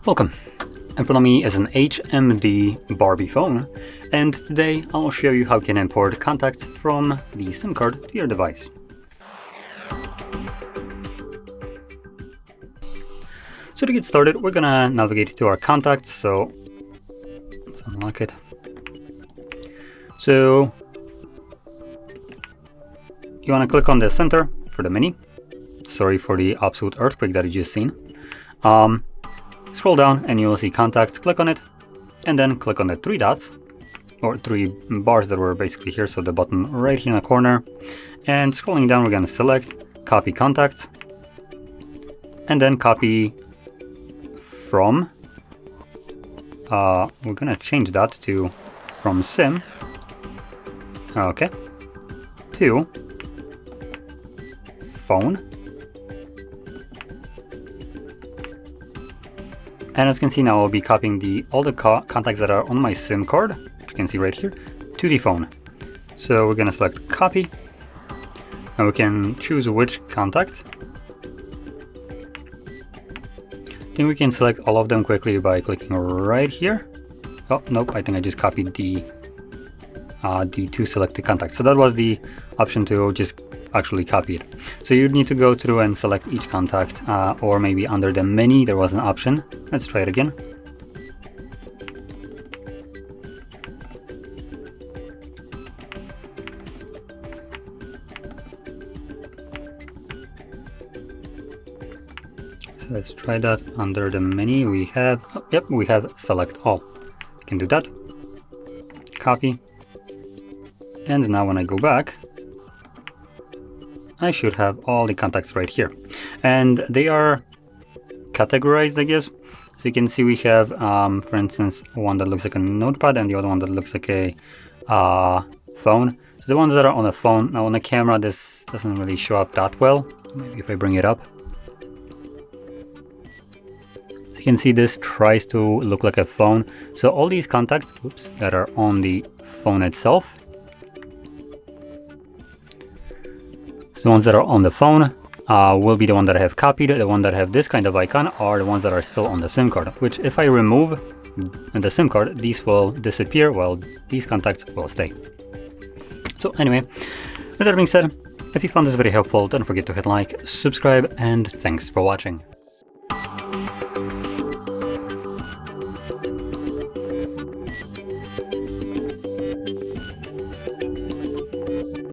Welcome. In front of me is an HMD Barbie phone, and today I'll show you how you can import contacts from the SIM card to your device. So to get started, we're gonna navigate to our contacts, so let's unlock it. So you wanna click on the center for the mini. Sorry for the absolute earthquake that you just seen. Scroll down and you will see contacts, click on it, and then click on the three dots, or three bars that were basically here, so the button right here in the corner. And scrolling down, we're going to select copy contacts, and then copy from, we're going to change that to from SIM, okay, to phone. And as you can see now, I'll be copying all the contacts that are on my SIM card, which you can see right here, to the phone. So we're going to select copy, and we can choose which contact. Then we can select all of them quickly by clicking right here. Oh, nope, I think I just copied the two selected contacts. So that was the option to just actually copy it. So you'd need to go through and select each contact, or maybe under the menu there was an option. Let's try it again. So let's try that under the menu. We have, oh, yep, we have select all. You can do that. Copy. And now when I go back, I should have all the contacts right here, and they are categorized, I guess. So you can see we have, for instance, one that looks like a notepad and the other one that looks like a phone. So the ones that are on the phone, now on the camera this doesn't really show up that well. Maybe if I bring it up. So you can see this tries to look like a phone. So all these contacts, oops, that are on the phone itself, the ones that are on the phone will be the one that I have copied. The one that have this kind of icon are the ones that are still on the SIM card, which if I remove the SIM card, these will disappear while these contacts will stay. So anyway, with that being said, if you found this very helpful, don't forget to hit like, subscribe, and thanks for watching.